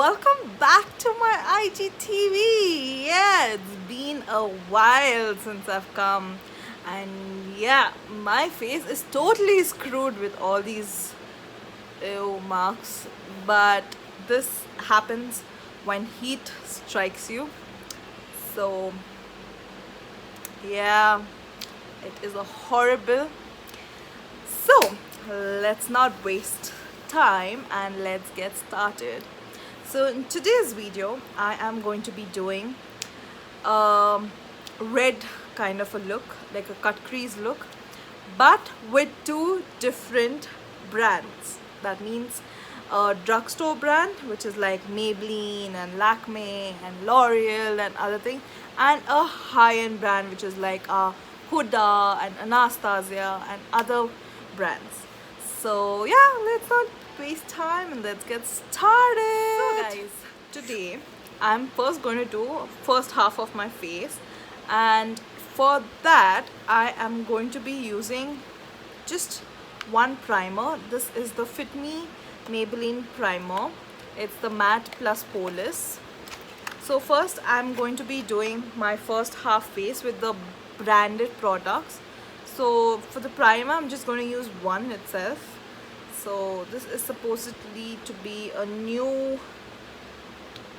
welcome back to my IGTV. Yeah, it's been a while since I've come, and yeah, my face is totally screwed with all these ew marks, but this happens when heat strikes you. So, yeah, it is a horrible. So, let's not waste time and let's get started. So in today's video, I am going to be doing a red kind of a look, like a cut crease look, but with two different brands. That means a drugstore brand, which is like Maybelline and Lakme and L'Oreal and other things, and a high-end brand, which is like Huda and Anastasia and other brands. So yeah, let's not waste time and let's get started. So guys, today I'm first going to do first half of my face, and for that I am going to be using just one primer. This is the Fit Me Maybelline primer. It's the matte plus polish. So first I'm going to be doing my first half face with the branded products. So for the primer I'm just going to use one itself. So this is supposedly to be a new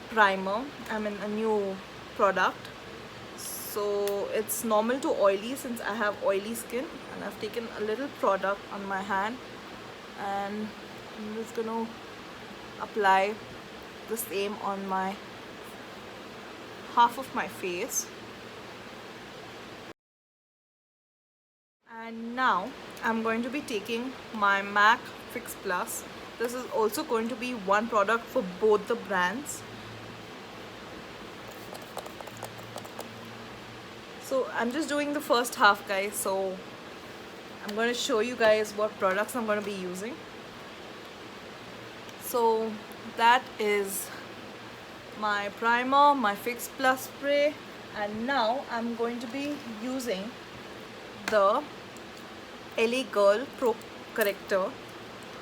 primer, a new product. So it's normal to oily since I have oily skin, and I've taken a little product on my hand and I'm just going to apply the same on my half of my face. And now I'm going to be taking my MAC Fix Plus. This is also going to be one product for both the brands. So I'm just doing the first half, guys. So I'm going to show you guys what products I'm going to be using. So that is my primer, my Fix Plus spray, and now I'm going to be using the LA Girl Pro Corrector.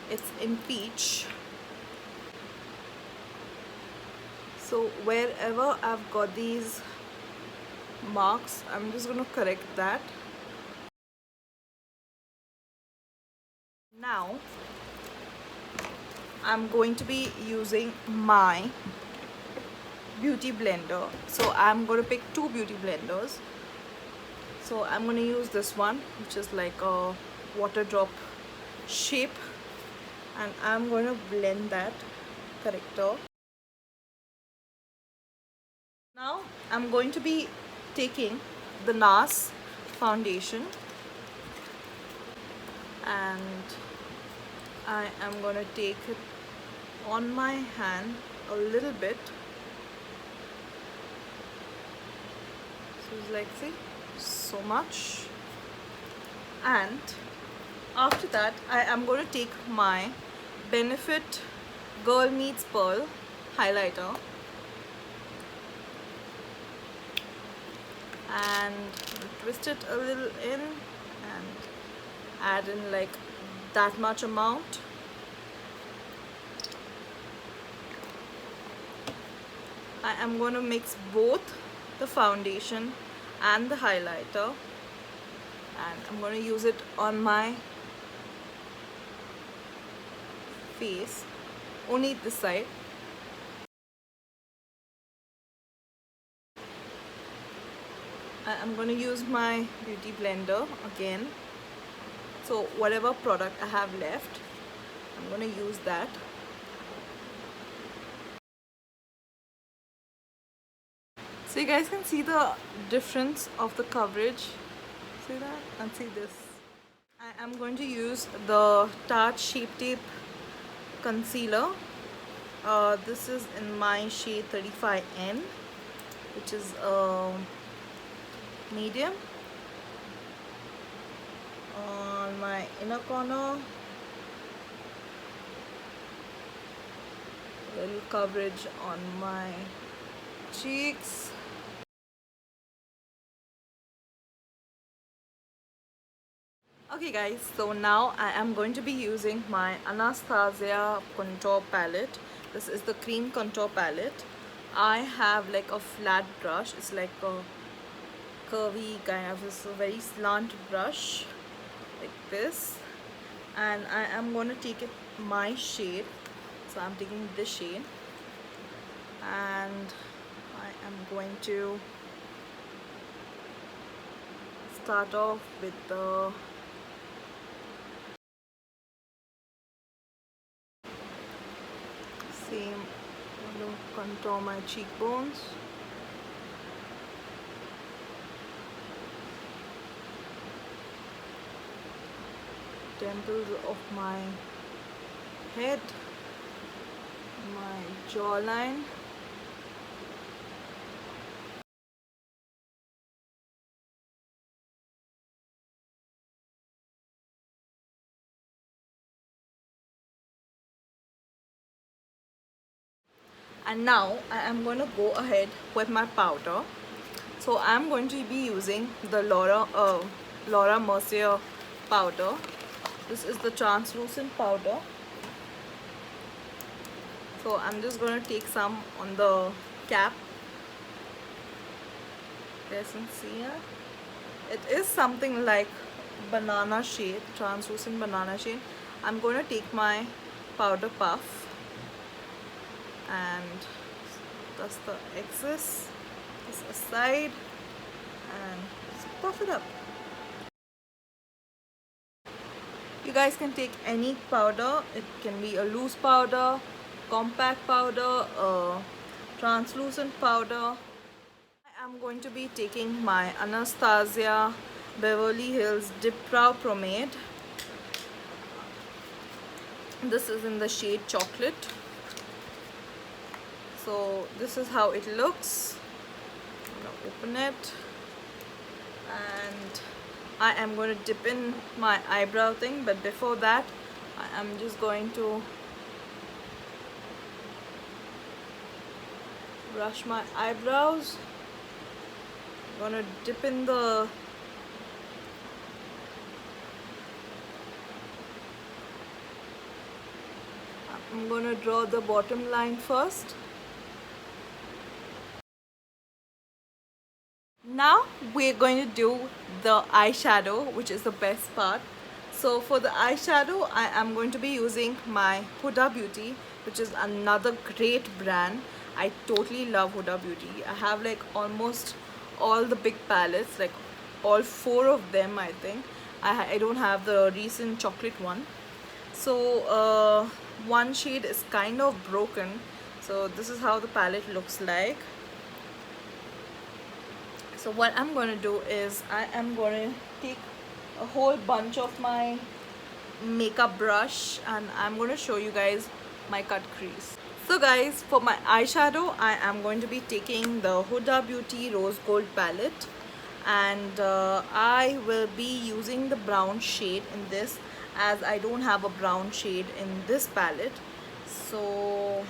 It's in peach. So wherever I've got these marks, I'm just going to correct that. Now I'm going to be using my beauty blender. So I'm going to pick two beauty blenders. So I'm going to use this one, which is like a water drop shape, and I'm going to blend that corrector. Now I'm going to be taking the NARS foundation, and I am going to take it on my hand a little bit. So it's like, see, so much. And after that I am going to take my Benefit Girl Meets Pearl highlighter and twist it a little in and add in like that much amount. I am going to mix both the foundation and the highlighter, and I'm going to use it on my face, only this side. I'm going to use my beauty blender again. So whatever product I have left, I'm going to use that. So you guys can see the difference of the coverage. See that? And see this. I am going to use the Tarte Shape Tape concealer. This is in my shade 35N, which is medium. On my inner corner, a little coverage on my cheeks. Okay guys, so now I am going to be using my Anastasia contour palette. This is the cream contour palette. I have like a flat brush. It's like a curvy kind of, it's a very slant brush like this, and I am going to take it my shade. So I'm taking this shade and I am going to start off with the same, contour my cheekbones. Temples of my head, my jawline, and now I am going to go ahead with my powder. So I am going to be using the Laura Mercier powder. This is the translucent powder. So I'm just going to take some on the cap. You guys can see here. It is something like banana shade, translucent banana shade. I'm going to take my powder puff and dust the excess this aside and just puff it up. You guys can take any powder. It can be a loose powder, compact powder, translucent powder. I am going to be taking my Anastasia Beverly Hills Dip Brow Pomade. This is in the shade Chocolate. So this is how it looks. I'm going to open it and I am going to dip in my eyebrow thing, but before that I am just going to brush my eyebrows. I'm going to dip in the I'm going to draw the bottom line first. Now we're going to do the eyeshadow, which is the best part. So for the eyeshadow, I am going to be using my Huda Beauty, which is another great brand. I totally love Huda Beauty. I have like almost all the big palettes, like all 4 of them I think. I don't have the recent chocolate one. So one shade is kind of broken. So this is how the palette looks like. So what I'm going to do is I am going to take a whole bunch of my makeup brush and I'm going to show you guys my cut crease. So guys, for my eyeshadow I am going to be taking the Huda Beauty Rose Gold palette, and I will be using the brown shade in this as I don't have a brown shade in this palette. So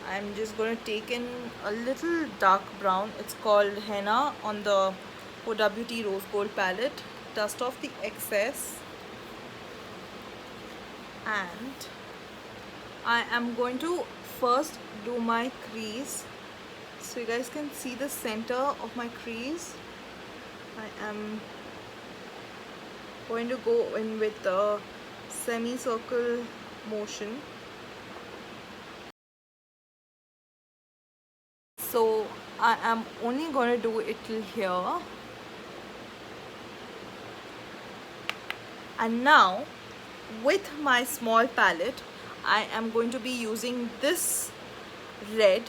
I'm just going to take in a little dark brown. It's called Henna on the Huda Beauty Rose Gold palette. Dust off the excess. And I am going to first do my crease. So you guys can see the center of my crease. I am going to go in with the semicircle motion. So I am only going to do it till here. And now with my small palette I am going to be using this red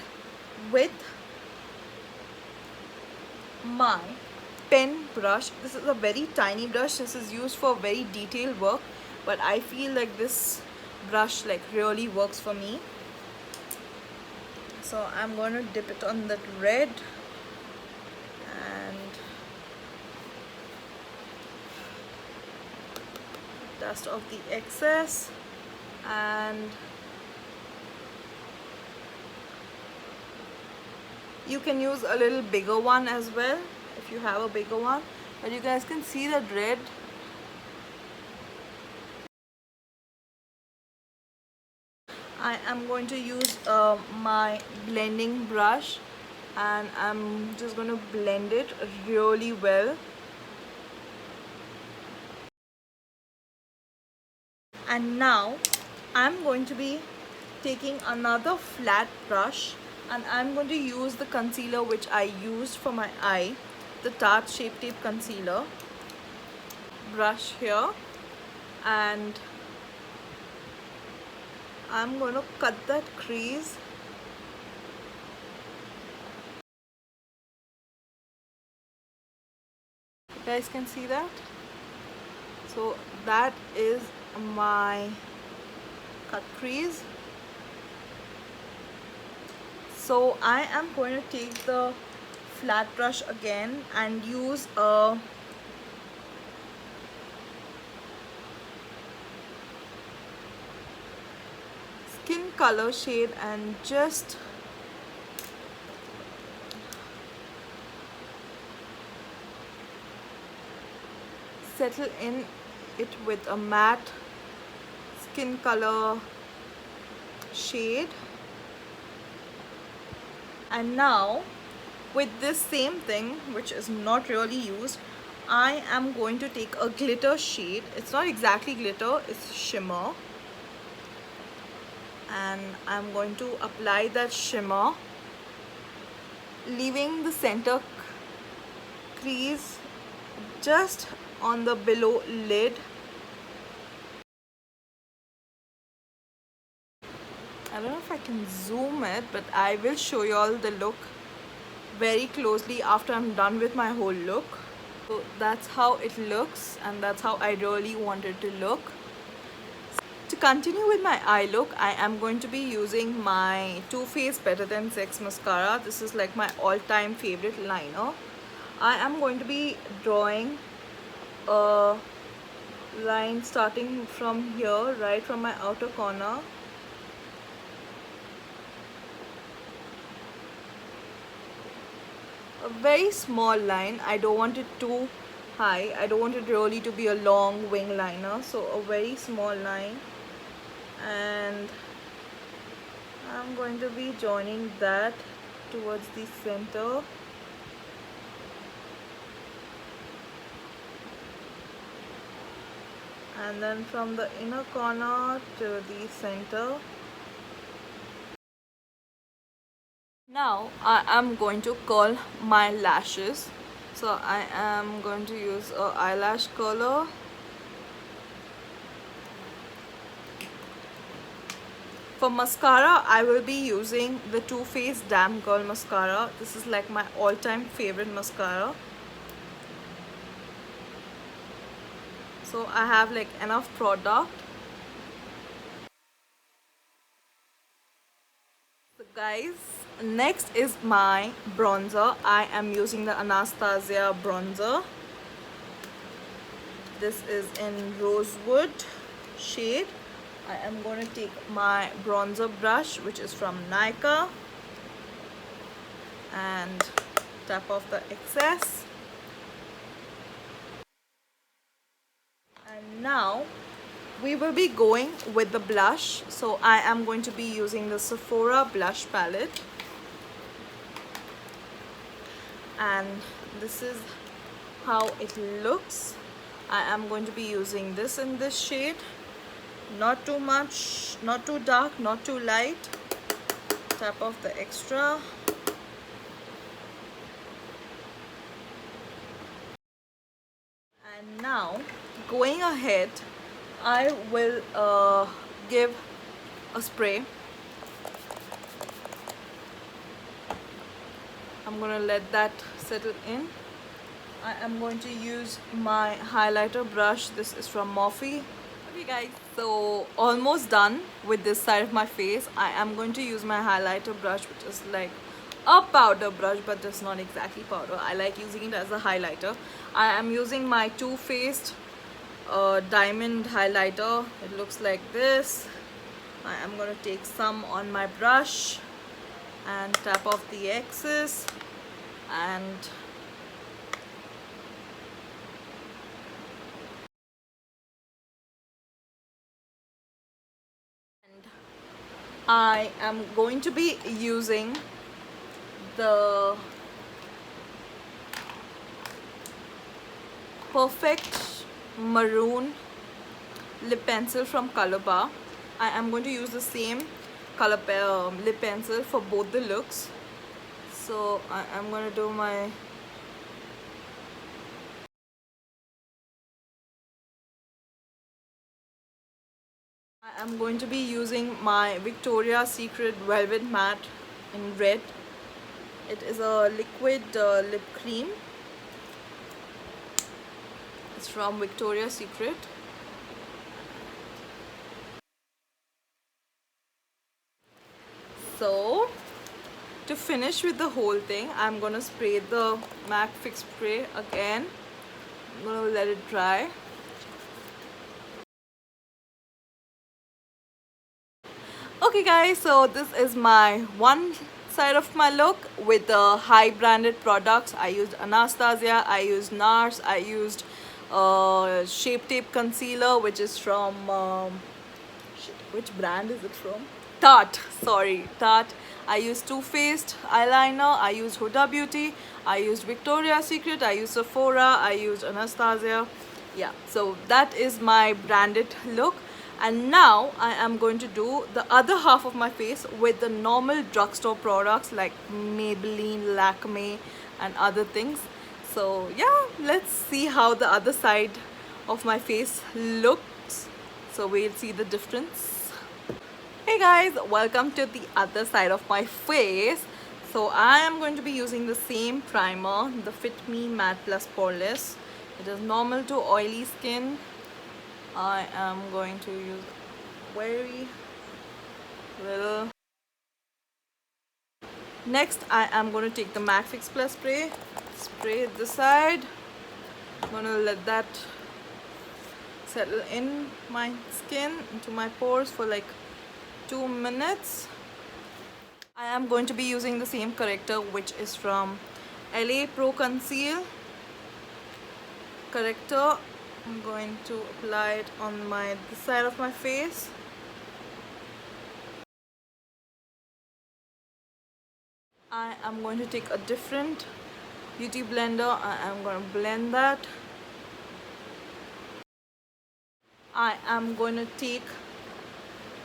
with my pen brush. This is a very tiny brush. This is used for very detailed work, but I feel like this brush like really works for me. So I'm going to dip it on that red and dust off the excess, and you can use a little bigger one as well if you have a bigger one, but you guys can see that red am going to use my blending brush, and I'm just going to blend it really well. And now I'm going to be taking another flat brush, and I'm going to use the concealer which I used for my eye, the Tarte Shape Tape concealer brush here, and I'm going to cut that crease. You guys can see that. So that is my cut crease. So I am going to take the flat brush again and use a skin color shade and just settle in it with a matte skin color shade. And now with this same thing, which is not really used, I am going to take a glitter shade. It's not exactly glitter, it's shimmer, and I'm going to apply that shimmer, leaving the center crease just on the below lid. I don't know if I can zoom it, but I will show you all the look very closely after I'm done with my whole look. So that's how it looks, and that's how I really want it to look. To continue with my eye look, I am going to be using my Too Faced Better Than Sex mascara. This is like my all-time favorite liner. I am going to be drawing a line starting from here, right from my outer corner. A very small line. I don't want it too high. I don't want it really to be a long wing liner. So a very small line. And I'm going to be joining that towards the center. And then from the inner corner to the center. Now I am going to curl my lashes. So I am going to use a eyelash curler. For mascara, I will be using the Too Faced Damn Girl mascara. This is like my all-time favorite mascara. So I have like enough product. So guys, next is my bronzer. I am using the Anastasia bronzer. This is in Rosewood shade. I am going to take my bronzer brush, which is from Nykaa, and tap off the excess. And now we will be going with the blush. So I am going to be using the Sephora blush palette, and this is how it looks. I am going to be using this in this shade. Not too much, not too dark, not too light. Tap off the extra. And now going ahead, I will give a spray. I'm gonna let that settle in. I am going to use my highlighter brush. This is from Morphe. Okay guys, so almost done with this side of my face. I am going to use my highlighter brush, which is like a powder brush, but it's not exactly powder. I like using it as a highlighter. I am using my Too Faced diamond highlighter. It looks like this. I am going to take some on my brush and tap off the excess, and I am going to be using the Perfect Maroon lip pencil from Color Bar. I am going to use the same lip pencil for both the looks. So I am going to do my I am going to be using my Victoria's Secret Velvet Matte in red. It is a liquid lip cream. It's from Victoria's Secret. So to finish with the whole thing, I'm gonna spray the MAC Fix Spray again. I'm gonna let it dry. Okay guys, so this is my one side of my look with the high branded products. I used Anastasia, I used NARS, I used Shape Tape Concealer, which is from which brand is it from? Tarte, sorry, Tarte. I used Too Faced eyeliner, I used Huda Beauty, I used Victoria's Secret, I used Sephora, I used Anastasia. Yeah, so that is my branded look. And now I am going to do the other half of my face with the normal drugstore products like Maybelline, Lakme and other things. So yeah, let's see how the other side of my face looks. So we'll see the difference. Hey guys, welcome to the other side of my face. So I am going to be using the same primer, the Fit Me Matte Plus Poreless. It is normal to oily skin. I am going to use very little. Next, I am going to take the MAC Fix Plus spray, spray it this side. I'm going to let that settle in my skin, into my pores for like 2 minutes. I am going to be using the same corrector, which is from LA Pro Conceal corrector. I'm going to apply it on this side of my face. I am going to take a different beauty blender. I am going to blend that. I am going to take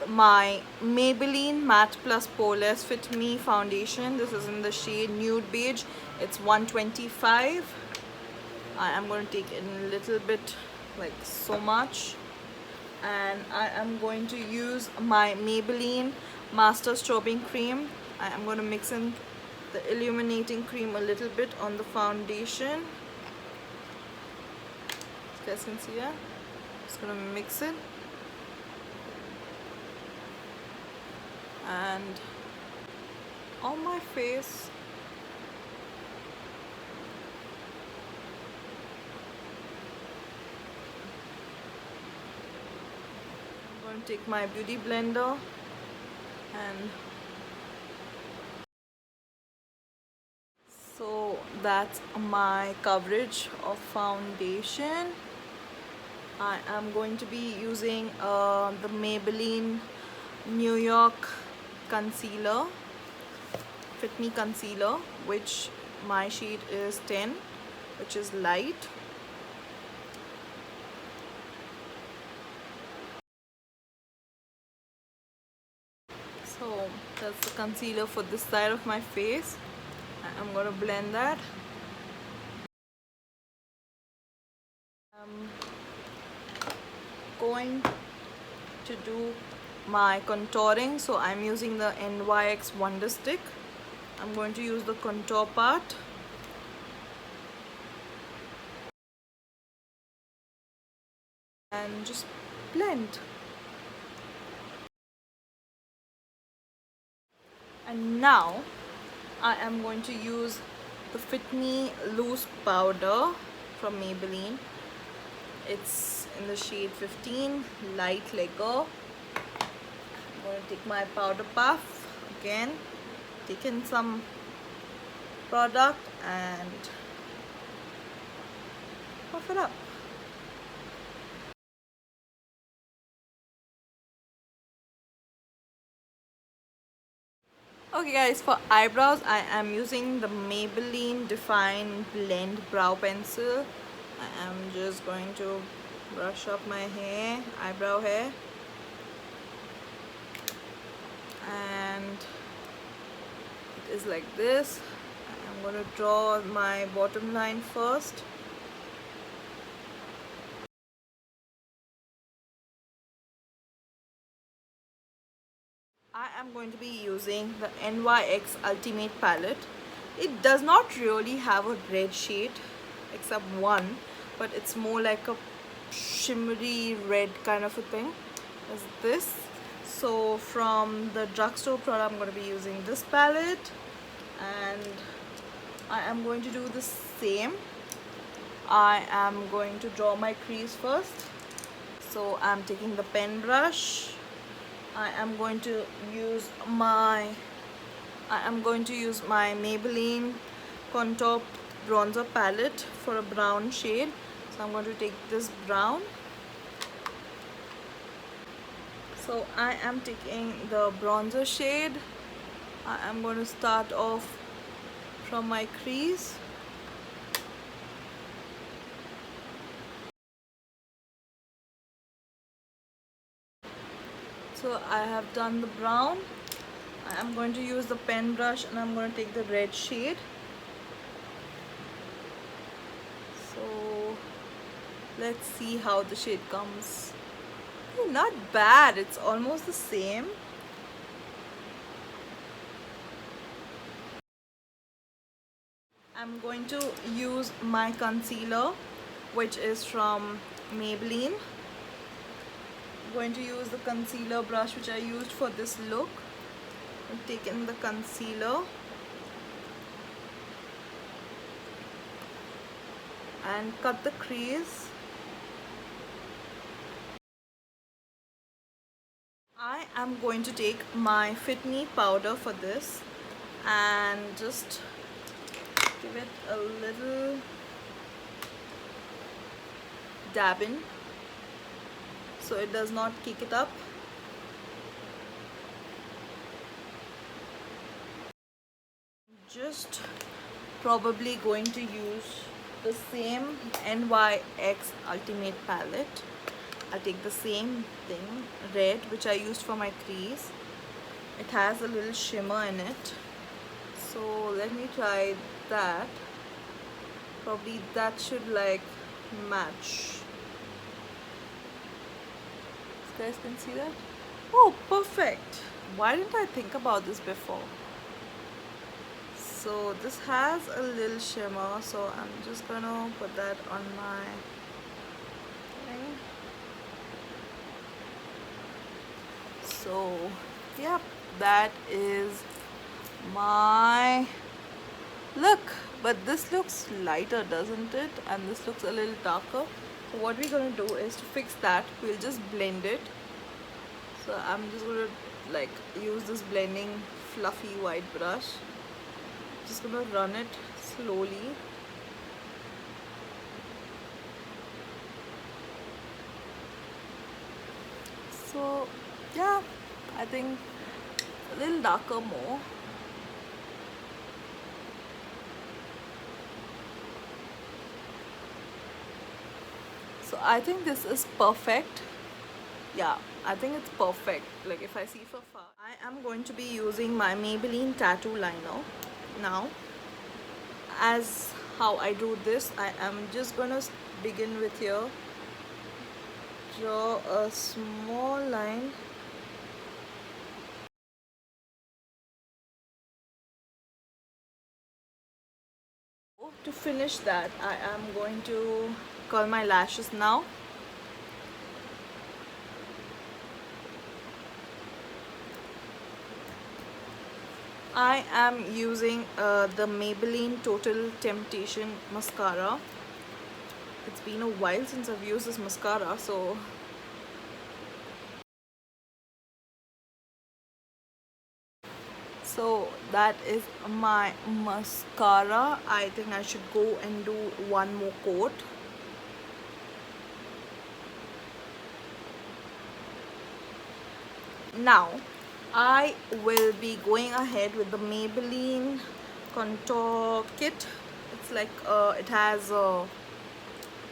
my Maybelline Matte Plus Poreless Fit Me foundation. This is in the shade Nude Beige. It's 125. I am going to take it in a little bit, like so much. And I am going to use my Maybelline Master Strobing Cream. I am going to mix in the illuminating cream a little bit on the foundation. You guys can see that. Just going to mix it. And on my face, I'm going to take my beauty blender and so that's my coverage of foundation. I am going to be using the Maybelline New York concealer, Fit Me concealer, which my shade is 10, which is light. So that's the concealer for this side of my face. I'm going to blend that. I'm going to do my contouring, so I'm using the NYX Wonder Stick. I'm going to use the contour part. And just blend. And now I am going to use the Fit Me Loose Powder from Maybelline. It's in the shade 15, Light Lego. I'm going to take my powder puff again, take in some product and puff it up. Okay guys, for eyebrows I am using the Maybelline Define Blend Brow Pencil. I am just going to brush up my hair, eyebrow hair, and it is like this. I'm going to draw my bottom line first. I am going to be using the NYX Ultimate palette. It does not really have a red shade except one, but it's more like a shimmery red kind of a thing as this. So from the Drugstore product I'm going to be using this palette, and I am going to do the same. I am going to draw my crease first. So I'm taking the pen brush. I am going to use my Maybelline Contour Bronzer palette for a brown shade. So I'm going to take this brown. So I am taking the bronzer shade. I am going to start off from my crease. So I have done the brown. I am going to use the pen brush and I'm going to take the red shade. So let's see how the shade comes. Not bad, it's almost the same. I'm going to use my concealer, which is from Maybelline. I'm going to use the concealer brush which I used for this look. I've taken the concealer and cut the crease. I am going to take my Fit Me powder for this and just give it a little dab in so it does not kick it up. Just probably going to use the same NYX Ultimate palette. I'll take the same thing, red, which I used for my crease. It has a little shimmer in it, so let me try that. Probably that should like match. You guys can see that? Oh, perfect. Why didn't I think about this before? So this has a little shimmer, so I'm just gonna put that on my thing. So yep, that is my look. But this looks lighter, doesn't it? And this looks a little darker. So what we're gonna do is to fix that, we'll just blend it. So I'm just gonna like use this blending fluffy white brush. Just gonna run it slowly. So yeah, I think a little darker more. So I think this is perfect. Yeah, I think it's perfect. Like if I see from far. I am going to be using my Maybelline tattoo liner now. As how I do this, I am just gonna begin with here. Draw a small line. To finish that, I am going to curl my lashes now. I am using the Maybelline Total Temptation mascara. It's been a while since I've used this mascara, so that is my mascara. I think I should go and do one more coat. Now I will be going ahead with the Maybelline contour kit. It's like it has a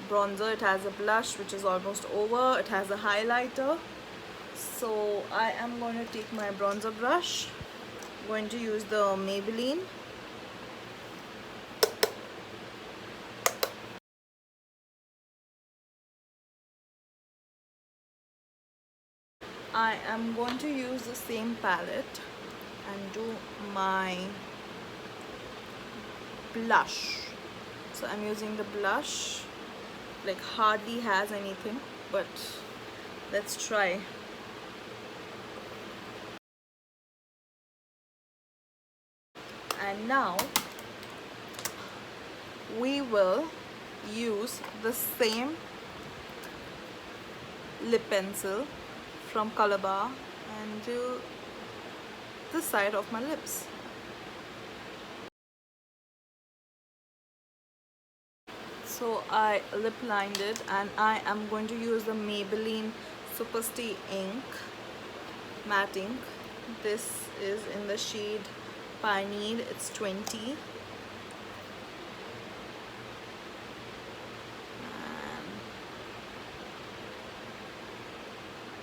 bronzer, it has a blush which is almost over, it has a highlighter. So I am going to take my bronzer brush, going to use the Maybelline. I am going to use the same palette and do my blush. So I'm using the blush, like hardly has anything, but let's try. And now we will use the same lip pencil from Color Bar and do the side of my lips. So I lip lined it, and I am going to use the Maybelline Super Stay ink, matte ink. This is in the shade Pioneer, it's 20.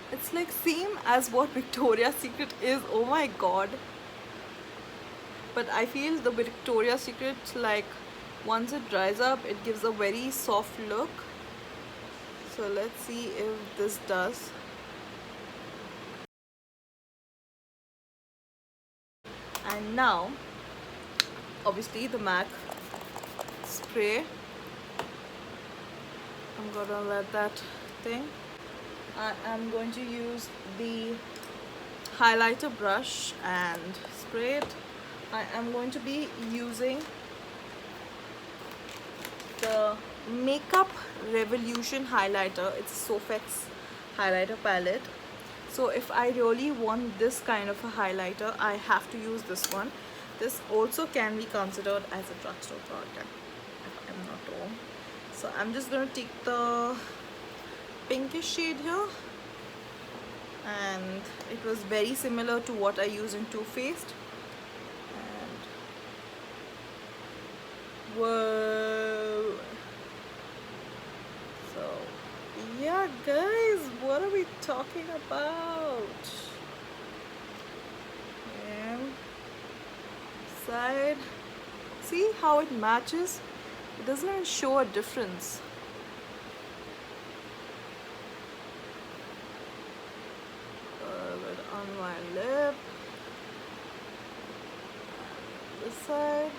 It's like same as what Victoria's Secret is. Oh my god. But I feel the Victoria's Secret, like once it dries up, it gives a very soft look. So let's see if this does. And now, obviously the MAC spray. I'm gonna let that thing. I am going to use the highlighter brush and spray it. I am going to be using the Makeup Revolution highlighter. It's a Sofx highlighter palette. So if I really want this kind of a highlighter, I have to use this one. This also can be considered as a drugstore product, if I'm not wrong. So I'm just going to take the pinkish shade here, and it was very similar to what I use in Too Faced. And whoa! So yeah, guys, what are we talking about? And side, see how it matches? It doesn't even show a difference. On my lip, this side.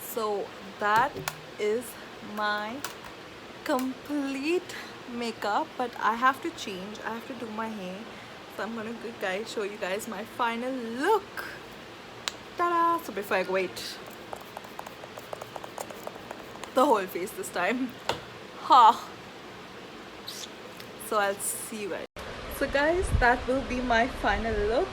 So that is my complete makeup, but I have to change. I have to do my hair. So I'm gonna show you guys my final look. Ta-da! So before I go, wait, the whole face this time. Ha! So I'll see you guys. So guys, that will be my final look.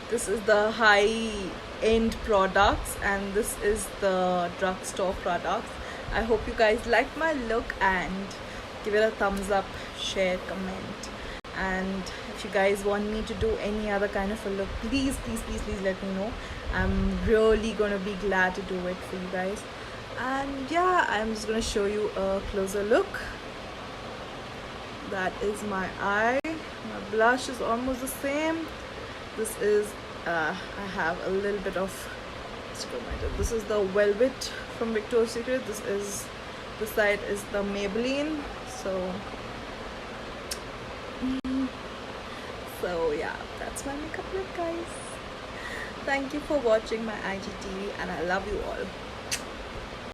This is the high-end products, and this is the drugstore products. I hope you guys liked my look, and give it a thumbs up, share, comment. And if you guys want me to do any other kind of a look, please let me know. I'm really gonna be glad to do it for you guys. And yeah, I'm just gonna show you a closer look. That is my eye. My blush is almost the same. This is I have a little bit of, this is the Velvet from Victoria's Secret. This side is the Maybelline. So yeah, that's my makeup look, guys. Thank you for watching my IGTV, and I love you all.